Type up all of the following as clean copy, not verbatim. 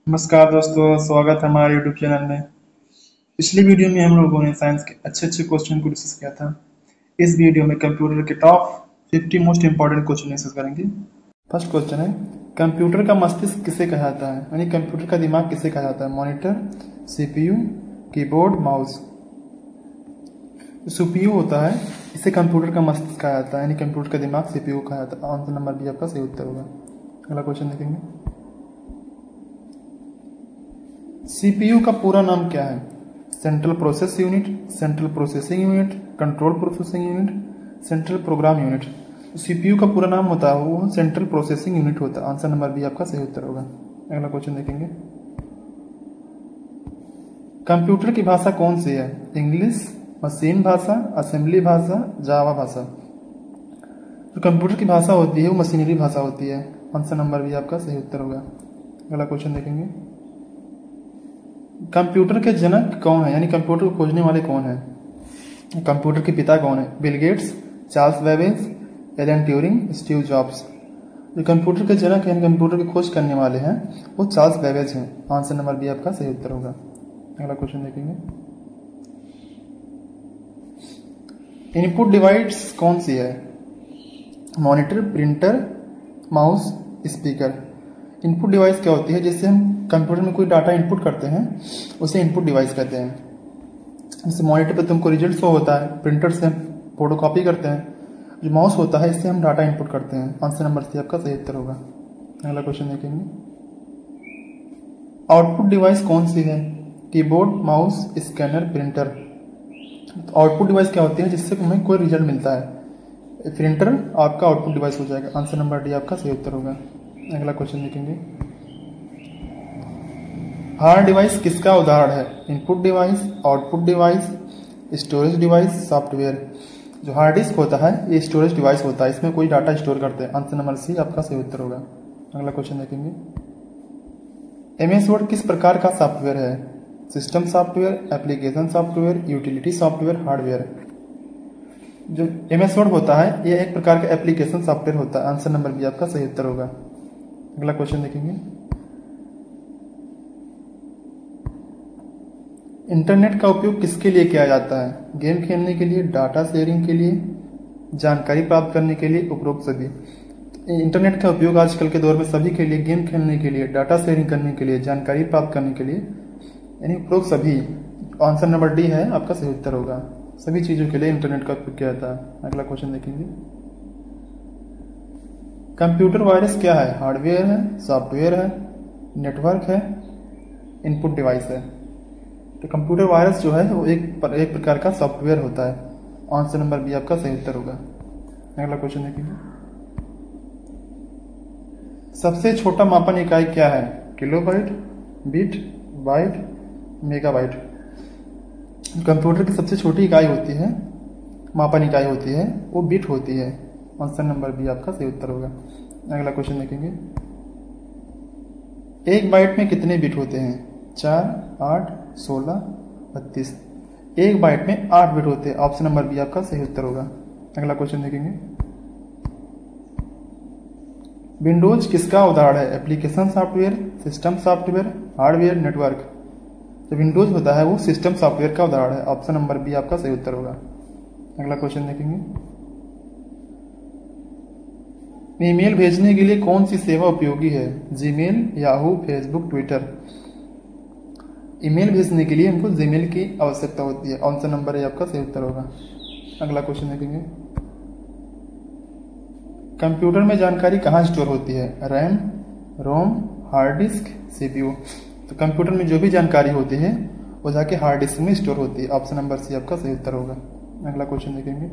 नमस्कार दोस्तों, स्वागत है हमारे यूट्यूब चैनल में। पिछली वीडियो में हम लोगों ने साइंस के अच्छे अच्छे क्वेश्चन को डिस्कस किया था। इस वीडियो में कंप्यूटर के top 50 most important question discuss करेंगे। फर्स्ट क्वेश्चन है, कंप्यूटर का मस्तिष्क किसे कहा जाता है, यानी कंप्यूटर का दिमाग किसे कहा जाता है? Monitor, CPU, keyboard, mouse. CPU होता है, इसे कंप्यूटर का मस्तिष्क कहा जाता है, यानी कंप्यूटर का दिमाग सीपीयू कहा जाता है। आंसर नंबर बी आपका सही उत्तर होगा। अगला क्वेश्चन देखेंगे, सीपीयू का पूरा नाम क्या है? Central process unit, central processing unit, control processing unit, central program unit. CPU का पूरा नाम होता है वो सेंट्रल प्रोसेसिंग यूनिट होता है। आंसर नंबर बी आपका सही उत्तर होगा। अगला क्वेश्चन देखेंगे, कंप्यूटर की भाषा कौन सी है? इंग्लिश, मशीन भाषा, असेंबली भाषा, जावा भाषा। जो कंप्यूटर की भाषा होती है वो मशीनरी भाषा होती है। आंसर नंबर बी आपका सही उत्तर होगा। अगला क्वेश्चन देखेंगे, कंप्यूटर के जनक कौन है, यानी कंप्यूटर को खोजने वाले कौन है? कंप्यूटर के पिता कौन है? Bill Gates, Charles Babbage, Alan Turing, Steve jobs. जो कंप्यूटर के जनक यानी कंप्यूटर की खोज करने वाले हैं वो चार्ल्स बेबेज हैं। आंसर नंबर बी आपका सही उत्तर होगा। अगला क्वेश्चन देखेंगे, इनपुट डिवाइस कौन सी है? Monitor, printer, mouse, speaker. Input device क्या होती है? जिससे हम कंप्यूटर में कोई डाटा इनपुट करते हैं उसे इनपुट डिवाइस कहते हैं। जैसे मॉनिटर पे तुमको रिजल्ट शो होता है, प्रिंटर से हम फोटो कॉपी करते हैं, जो माउस होता है इससे हम डाटा इनपुट करते हैं। आंसर नंबर सी आपका सही उत्तर होगा। अगला क्वेश्चन देखेंगे, आउटपुट डिवाइस कौन सी है? Keyboard, mouse, scanner, printer. Output device क्या होती है? जिससे हमें कोई रिजल्ट मिलता है। प्रिंटर आपका आउटपुट डिवाइस हो जाएगा। आंसर नंबर डी आपका सही उत्तर होगा। अगला क्वेश्चन देखेंगे, हार्ड डिवाइस किसका उदाहरण है? Input device, output device, storage device, software. जो हार्ड डिस्क होता है ये स्टोरेज डिवाइस होता है, इसमें कोई डाटा स्टोर करते हैं। आंसर नंबर सी आपका सही उत्तर होगा। अगला क्वेश्चन देखेंगे, एमएस वर्ड किस प्रकार का सॉफ्टवेयर है? System software, application software, utility software, hardware. जो एमएस वर्ड होता है ये एक प्रकार का एप्लीकेशन सॉफ्टवेयर होता है। आंसर नंबर बी आपका सही उत्तर होगा। अगला क्वेश्चन देखेंगे, इंटरनेट का उपयोग किसके लिए किया जाता है? गेम खेलने के लिए, डाटा शेयरिंग के लिए, जानकारी प्राप्त करने के लिए, उपरोक्त सभी। इंटरनेट का उपयोग आजकल के दौर में सभी के लिए, गेम खेलने के लिए, डाटा शेयरिंग करने के लिए, जानकारी प्राप्त करने के लिए, यानी उपरोक्त सभी। आंसर नंबर डी है आपका सही उत्तर होगा। सभी चीजों के लिए इंटरनेट का उपयोग किया जाता है। अगला क्वेश्चन देखेंगे, कंप्यूटर वायरस क्या है? हार्डवेयर है, सॉफ्टवेयर है, नेटवर्क है, इनपुट डिवाइस है। तो कंप्यूटर वायरस जो है वो एक प्रकार का सॉफ्टवेयर होता है। आंसर नंबर बी आपका सही उत्तर होगा। अगला क्वेश्चन देखेंगे, सबसे छोटा मापन इकाई क्या है? Kilobyte, bit, byte, megabyte. Computer की सबसे छोटी इकाई होती है, मापन इकाई होती है, वो बिट होती है। आंसर नंबर बी आपका सही उत्तर होगा। अगला क्वेश्चन देखेंगे, एक बाइट में कितने बिट होते हैं? 4, 8, 16, 32। एक बाइट में 8 बिट होते हैं। ऑप्शन नंबर बी आपका सही उत्तर होगा। अगला क्वेश्चन देखेंगे, विंडोज किसका उदाहरण है? Application software, system software, hardware, network. जो विंडोज होता है वो सिस्टम सॉफ्टवेयर का उदाहरण है। ऑप्शन नंबर बी आपका सही उत्तर होगा। अगला क्वेश्चन देखेंगे, ईमेल भेजने के लिए कौन सी सेवा उपयोगी है? Gmail, Yahoo, Facebook, Twitter. Email भेजने के लिए हमको जीमेल की आवश्यकता होती है। आंसर नंबर ए आपका सही उत्तर होगा। अगला क्वेश्चन देखेंगे, कंप्यूटर में जानकारी कहाँ स्टोर होती है? रैम, रोम, हार्ड डिस्क, सीपीयू। तो कंप्यूटर में जो भी जानकारी होती है वो जाके हार्ड डिस्क में स्टोर होती है। ऑप्शन नंबर सी आपका सही उत्तर होगा। अगला क्वेश्चन देखेंगे,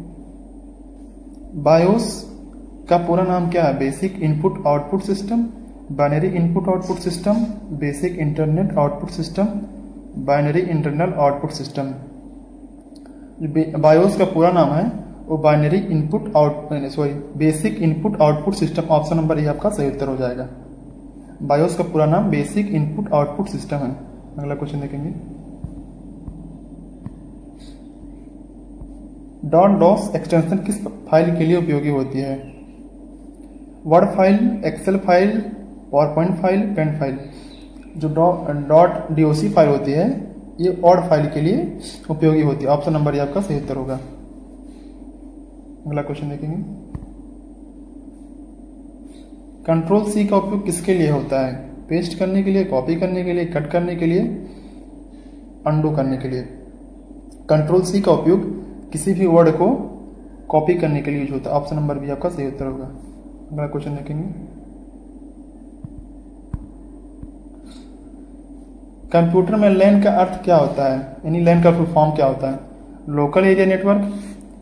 बायोस का पूरा नाम क्या है? Basic input output system, binary input output system, basic internet output system, binary internal output system. BIOS का पूरा नाम है वो binary input basic input output system. Option number A आपका सही उत्तर हो जाएगा। बायोस का पूरा नाम बेसिक इनपुट आउटपुट सिस्टम है। अगला क्वेश्चन देखेंगे, .dos एक्सटेंशन किस फाइल के लिए उपयोगी होती है? Word file, Excel file, PowerPoint file, pen file. जो .doc फाइल होती है ये ऑड फाइल के लिए उपयोगी होती है। ऑप्शन नंबर ये आपका सही उत्तर होगा। अगला क्वेश्चन देखेंगे, कंट्रोल सी का उपयोग किसके लिए होता है? पेस्ट करने के लिए, कॉपी करने के लिए, कट करने के लिए, अंडू करने के लिए। कंट्रोल सी का उपयोग किसी भी वर्ड को कॉपी करने के लिए यूज होता है। ऑप्शन नंबर भी आपका सही उत्तर होगा। अगला क्वेश्चन देखेंगे, कंप्यूटर में लैन का अर्थ क्या होता है, यानी लैन का फुल फॉर्म क्या होता है? Local area network,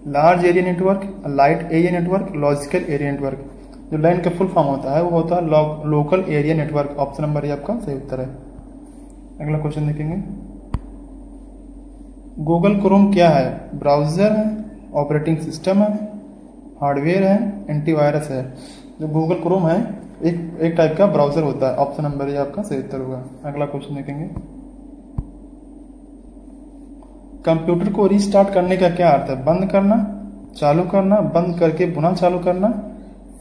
large area network, light area network, logical area network. जो लैन का फुल फॉर्म होता है वो होता है local area network. Option number ये आपका सही उत्तर है। अगला क्वेश्चन देखेंगे, गूगल क्रोम क्या है? ब्राउजर है, ऑपरेटिंग सिस्टम है, हार्डवेयर है, एंटीवायरस है। जो गूगल क्रोम है एक टाइप का ब्राउजर होता है। ऑप्शन नंबर ये आपका सही उत्तर होगा। अगला क्वेश्चन देखेंगे, कंप्यूटर को रीस्टार्ट करने का क्या अर्थ है? बंद करना, चालू करना, बंद करके पुनः चालू करना,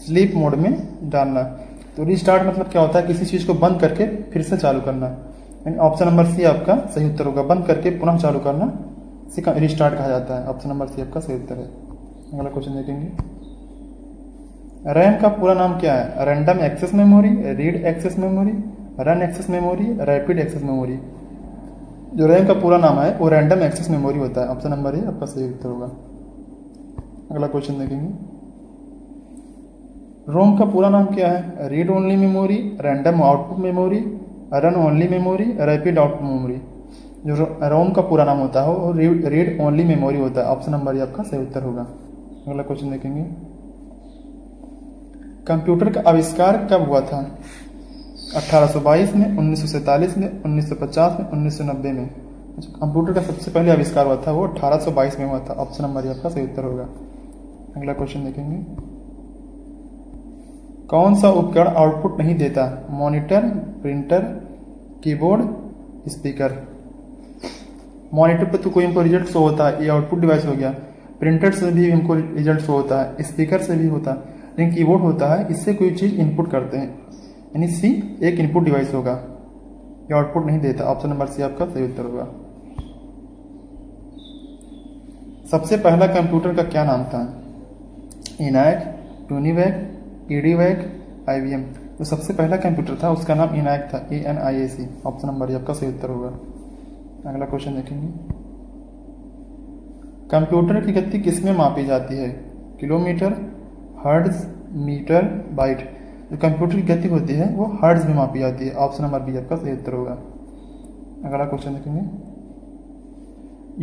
स्लीप मोड में डालना। तो रीस्टार्ट मतलब क्या होता है? किसी चीज को बंद करके फिर से चालू करना। यानी ऑप्शन नंबर सी आपका सही उत्तर होगा। बंद करके पुनः चालू करना इसे रीस्टार्ट कहा जाता है। ऑप्शन नंबर सी आपका सही उत्तर है। अगला क्वेश्चन देखेंगे, रैम का पूरा नाम क्या है? Random access memory, read access memory, run access memory, rapid access memory. जो रैम का पूरा नाम है वो रैंडम एक्सेस मेमोरी होता है। ऑप्शन नंबर ए आपका सही उत्तर होगा। अगला क्वेश्चन देखेंगे, रोम का पूरा नाम क्या है? Read only memory, random output memory, run only memory, rapid output memory. जो रोम का पूरा नाम होता है वो रीड ओनली मेमोरी होता है। ऑप्शन नंबर ये आपका सही उत्तर होगा। अगला क्वेश्चन देखेंगे, कंप्यूटर का आविष्कार कब हुआ था? 1822 में, 1947 में, 1950 में, 1990 में। कंप्यूटर का सबसे पहले आविष्कार हुआ था वो 1822 में हुआ था। ऑप्शन नंबर आपका सही उत्तर होगा। अगला क्वेश्चन देखेंगे, कौन सा उपकरण आउटपुट नहीं देता? Monitor, printer, keyboard, speaker. Monitor पे तो कोई हमको रिजल्ट शो होता है, ये आउटपुट डिवाइस हो गया। प्रिंटर से भी हमको रिजल्ट शो होता है, स्पीकर से भी होता है, लेकिन कीबोर्ड होता है इससे कोई चीज इनपुट करते हैं, यानी सी एक इनपुट डिवाइस होगा, ये आउटपुट नहीं देता। ऑप्शन नंबर सी आपका सही उत्तर होगा। सबसे पहला कंप्यूटर का क्या नाम था? ENIAC, UNIVAC, EDVAC, IBM. जो सबसे पहला कंप्यूटर था उसका नाम इनैक था, ENIAC। ऑप्शन नंबर आपका सही उत्तर होगा। अगला क्वेश्चन देखेंगे, कंप्यूटर की गति किसमें मापी जाती है? Kilometre, hertz, metre, byte. जो कंप्यूटर की गति होती है वो हर्ट्ज में मापी जाती है। ऑप्शन नंबर बी आपका सही उत्तर होगा। अगला क्वेश्चन देखेंगे,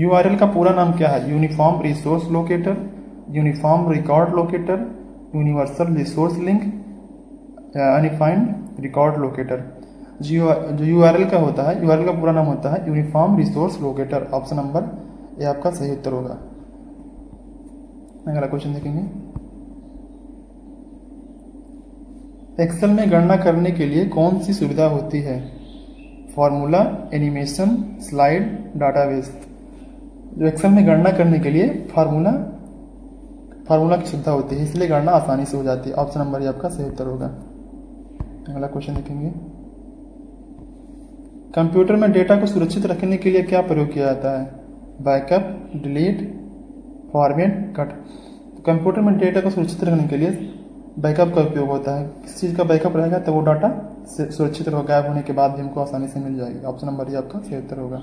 URL का पूरा नाम क्या है? Uniform resource locator, uniform record locator, universal resource link, undefined record locator. जो URL का होता है, URL का पूरा नाम होता है uniform resource locator. Option number ये आपका सही उत्तर होगा। अगला क्वेश्चन देखेंगे, एक्सेल में गणना करने के लिए कौन सी सुविधा होती है? Formula, animation, slide, database. जो एक्सेल में गणना करने के लिए फार्मूला की सुविधा होती है, इसलिए गणना आसानी से हो जाती है। ऑप्शन नंबर ये आपका सही उत्तर होगा। अगला क्वेश्चन देखेंगे, कंप्यूटर में डेटा को सुरक्षित रखने के लिए क्या प्रयोग किया जाता है? Backup, delete, format, cut. तो कंप्यूटर में डेटा को सुरक्षित रखने के लिए बैकअप का उपयोग होता है। किस चीज़ का बैकअप रहेगा तो वो डाटा सुरक्षित रहेगा, गायब होने के बाद भी हमको आसानी से मिल जाएगी। ऑप्शन नंबर ये आपका सही उत्तर होगा।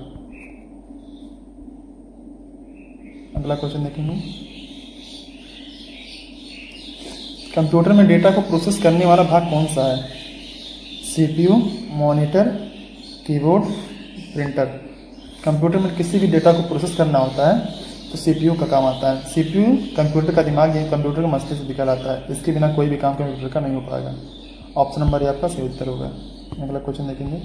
अगला क्वेश्चन देखेंगे, कंप्यूटर में डेटा को प्रोसेस करने वाला भाग कौन सा है? CPU, monitor, keyboard, printer. Computer में किसी भी डेटा को प्रोसेस करना होता है तो CPU का काम आता है। CPU कंप्यूटर का दिमाग, ये कंप्यूटर का मस्तिष्क निकल आता है, इसके बिना कोई भी काम कंप्यूटर का नहीं हो पाएगा। ऑप्शन नंबर ये आपका सही उत्तर होगा। अगला क्वेश्चन देखेंगे,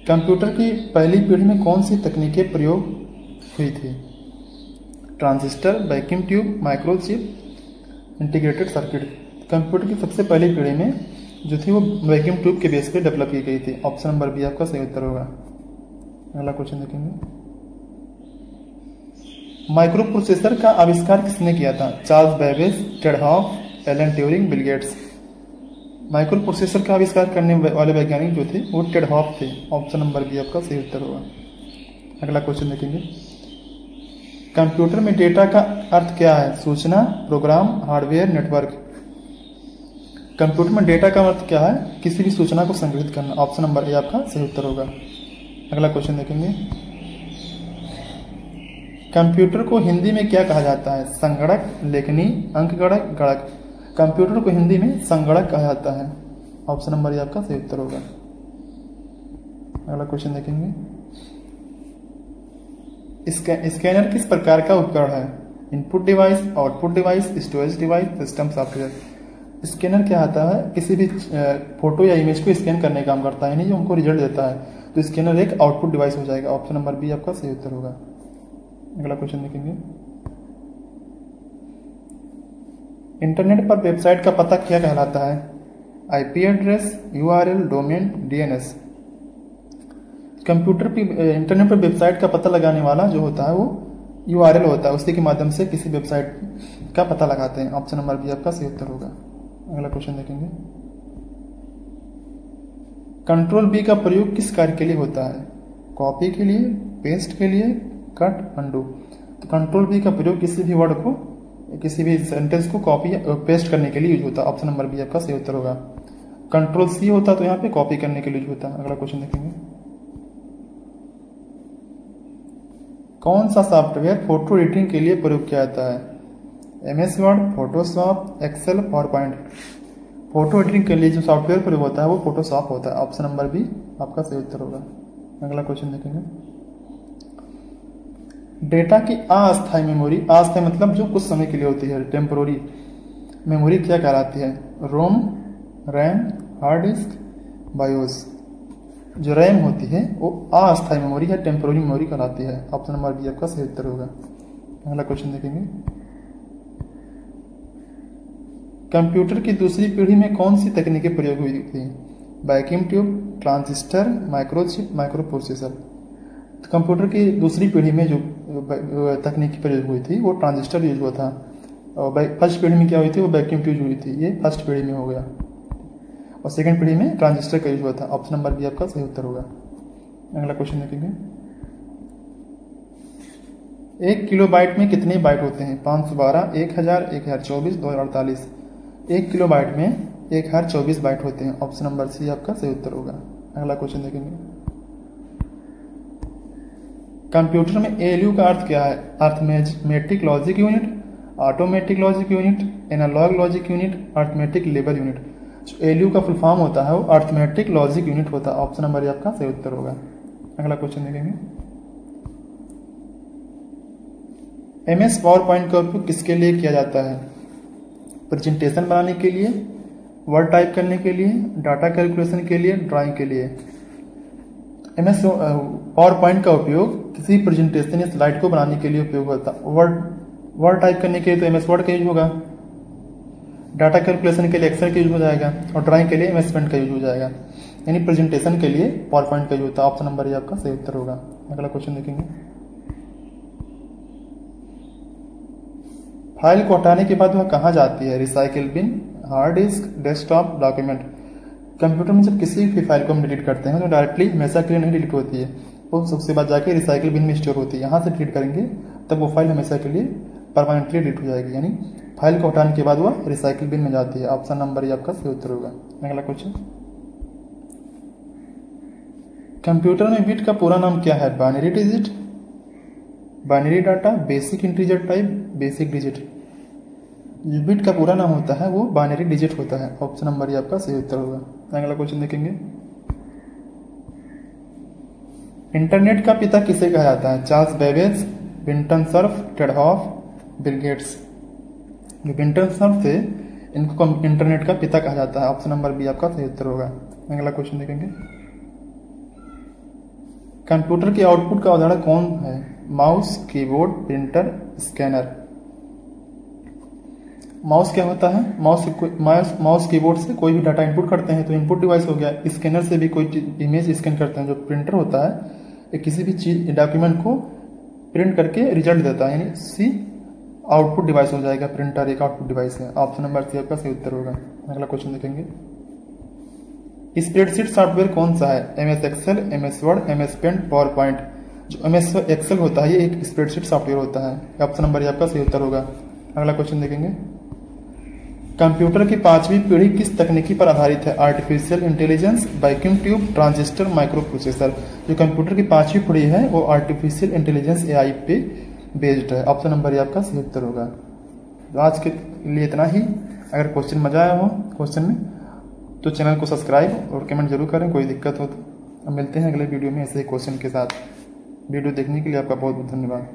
कंप्यूटर की पहली पीढ़ी में कौन सी तकनीकें प्रयोग हुई थी? Transistor, vacuum tube, microchip, integrated circuit. Computer की सबसे पहली पीढ़ी में जो थी वो वैक्यूम ट्यूब के बेस पे डेवलप की गई थी। ऑप्शन नंबर बी आपका सही उत्तर होगा। अगला क्वेश्चन देखेंगे, माइक्रो प्रोसेसर का आविष्कार किसने किया था? Charles Babbage, Ted Hoff, Alan Turing, Bill Gates. Micro processor का आविष्कार करने वाले वैज्ञानिक जो थे वो टेडहॉफ थे। ऑप्शन नंबर बी आपका सही उत्तर होगा। अगला क्वेश्चन देखेंगे, कंप्यूटर में डेटा का अर्थ क्या है? सूचना, प्रोग्राम, हार्डवेयर, नेटवर्क। कंप्यूटर में डेटा का अर्थ क्या है? किसी भी सूचना को संग्रहित करना। ऑप्शन नंबर ए आपका सही उत्तर होगा। अगला क्वेश्चन देखेंगे, कंप्यूटर को हिंदी में क्या कहा जाता है? संगणक, लेखनी, अंकगणक, गणक। कंप्यूटर को हिंदी में संगणक कहा जाता है। ऑप्शन नंबर ए आपका सही उत्तर होगा। अगला क्वेश्चन देखेंगे, स्कैनर किस प्रकार का उपकरण है? Input device, output device, storage device, system software. Scanner क्या आता है? किसी भी फोटो या इमेज को स्कैन करने का काम करता है, नहीं जो हमको रिजल्ट देता है, तो स्कैनर एक आउटपुट डिवाइस हो जाएगा। ऑप्शन नंबर बी आपका सही उत्तर होगा। अगला क्वेश्चन देखेंगे, इंटरनेट पर वेबसाइट का पता क्या कहलाता है? IP address, URL, domain, DNS. Computer पे इंटरनेट पर वेबसाइट का पता लगाने वाला जो होता है वो यूआरएल होता है, उसी के माध्यम से किसी वेबसाइट का पता लगाते हैं। ऑप्शन नंबर बी आपका सही उत्तर होगा। अगला क्वेश्चन देखेंगे, कंट्रोल बी का प्रयोग किस कार्य के लिए होता है? कॉपी के लिए, पेस्ट के लिए, कट, अंडू। तो कंट्रोल बी का प्रयोग किसी भी वर्ड को, किसी भी सेंटेंस को कॉपी या पेस्ट करने के लिए यूज होता है। ऑप्शन नंबर बी आपका सही उत्तर होगा। कंट्रोल सी होता तो यहाँ पे कॉपी करने के लिए यूज होता है। अगला क्वेश्चन देखेंगे, कौन सा सॉफ्टवेयर फोटो एडिटिंग के लिए प्रयोग किया जाता है? MS Word, Photoshop, Excel, PowerPoint. Photo editing के लिए जो सॉफ्टवेयर प्रयोग होता है वो फोटोशॉप होता है। ऑप्शन नंबर बी आपका सही उत्तर होगा। अगला क्वेश्चन देखेंगे, डेटा की अस्थायी मेमोरी, अस्थायी मतलब जो कुछ समय के लिए होती है, टेम्पोररी मेमोरी क्या कहलाती है? रोम, रैम, हार्ड डिस्क, बायोस। जो रैम होती है वो अस्थायी मेमोरी या टेम्पोररी मेमोरी कहलाती है। ऑप्शन नंबर बी आपका सही उत्तर होगा। अगला क्वेश्चन देखेंगे, कंप्यूटर की दूसरी पीढ़ी में कौन सी तकनीकें प्रयोग हुई थी? Vacuum tube, transistor, microchip, micro processor. तो कंप्यूटर की दूसरी पीढ़ी में जो तकनीकी प्रयोग हुई थी वो ट्रांजिस्टर यूज हुआ था, और फर्स्ट पीढ़ी में क्या हुई थी? वो वैक्यूम ट्यूब हुई थी। ये फर्स्ट पीढ़ी में हो गया, और सेकंड पीढ़ी में ट्रांजिस्टर का यूज हुआ था। ऑप्शन नंबर बी आपका सही उत्तर होगा। अगला क्वेश्चन देखेंगे, 1 किलोबाइट में कितने बाइट होते हैं? 512, 1000, 1024, 2048। 1 किलोबाइट में 1024 बाइट होते हैं। ऑप्शन नंबर सी आपका सही उत्तर होगा। अगला क्वेश्चन देखेंगे, कंप्यूटर में एएलयू का अर्थ क्या है? Arithmetic logic unit, automatic logic unit, analog logic unit, arithmetic label unit. ALU का फुल फॉर्म होता है वो अर्थमेटिक लॉजिक यूनिट होता है। ऑप्शन नंबर आपका सही उत्तर होगा। अगला क्वेश्चन देखेंगे, एमएस पावर पॉइंट का उपयोग किसके लिए किया जाता है? प्रेजेंटेशन बनाने के लिए, वर्ड टाइप करने के लिए, डाटा कैलकुलेशन के लिए, ड्राइंग के लिए। एमएस पावर पॉइंट का उपयोग किसी प्रेजेंटेशन या स्लाइड को बनाने के लिए उपयोग होता है। वर्ड टाइप करने के लिए तो एमएस वर्ड का यूज होगा, डाटा कैलकुलेशन के लिए एक्सेल का यूज हो जाएगा, और ड्राइंग के लिए एमएस पेंट का यूज हो जाएगा। यानी प्रेजेंटेशन के लिए पावर पॉइंट का यूज होता है। ऑप्शन नंबर ये आपका सही उत्तर होगा। अगला क्वेश्चन देखेंगे, फाइल को हटाने के बाद वह कहाँ जाती है? Recycle bin, hard disk, desktop, document. Computer में जब किसी भी फाइल को हम डिलीट करते हैं तो डायरेक्टली हमेशा के लिए नहीं डिलीट होती है, वो सबसे बाद जाके रिसाइकिल बिन में स्टोर होती है। यहाँ से डिलीट करेंगे तब वो फाइल हमेशा के लिए परमानेंटली डिलीट हो जाएगी, यानी फाइल को हटाने के बाद वह रिसाइकिल बिन में जाती है। ऑप्शन नंबर ये आपका सही उत्तर होगा। अगला क्वेश्चन, कंप्यूटर में बिट का पूरा नाम क्या है? Binary digit, binary data, basic integer type, basic digit. Bit का पूरा नाम होता है वो बाइनरी डिजिट होता है। ऑप्शन नंबर ये आपका सही उत्तर होगा। अगला क्वेश्चन देखेंगे, इंटरनेट का पिता किसे कहा जाता है? Charles Babbage, Vinton Cerf, Ted Hoff, Bill Gates. जो विंटन सर्फ थे इनको इंटरनेट का पिता कहा जाता है। ऑप्शन नंबर बी आपका सही उत्तर होगा। अगला क्वेश्चन देखेंगे, कंप्यूटर के आउटपुट का उदाहरण कौन है? Mouse, keyboard, printer, scanner. Mouse क्या होता है? माउस कीबोर्ड से कोई भी डाटा इनपुट करते हैं तो इनपुट डिवाइस हो गया। स्कैनर से भी कोई इमेज स्कैन करते हैं। जो प्रिंटर होता है ये किसी भी चीज डॉक्यूमेंट को प्रिंट करके रिजल्ट देता है, यानी सी आउटपुट डिवाइस हो जाएगा। प्रिंटर एक आउटपुट डिवाइस है। ऑप्शन नंबर सी आपका सही उत्तर होगा। अगला क्वेश्चन देखेंगे, स्प्रेडशीट सॉफ्टवेयर कौन सा है? MS Excel, MS Word, MS Paint, PowerPoint. जो MS एक्सेल होता है ये एक स्प्रेडशीट सॉफ्टवेयर होता है। ऑप्शन नंबर ये आपका सही उत्तर होगा। अगला क्वेश्चन देखेंगे, कंप्यूटर की 5वीं पीढ़ी किस तकनीकी पर आधारित है? Artificial intelligence, vacuum tube, transistor, micro processor. जो कंप्यूटर की 5वीं पीढ़ी है वो आर्टिफिशियल इंटेलिजेंस AI पे बेस्ड है। ऑप्शन नंबर ये आपका सही उत्तर होगा। तो आज के लिए इतना ही। अगर क्वेश्चन मजा आया हो क्वेश्चन में तो चैनल को सब्सक्राइब और कमेंट जरूर करें, कोई दिक्कत हो तो। अब मिलते हैं अगले वीडियो में ऐसे ही क्वेश्चन के साथ। वीडियो देखने के लिए आपका बहुत बहुत धन्यवाद।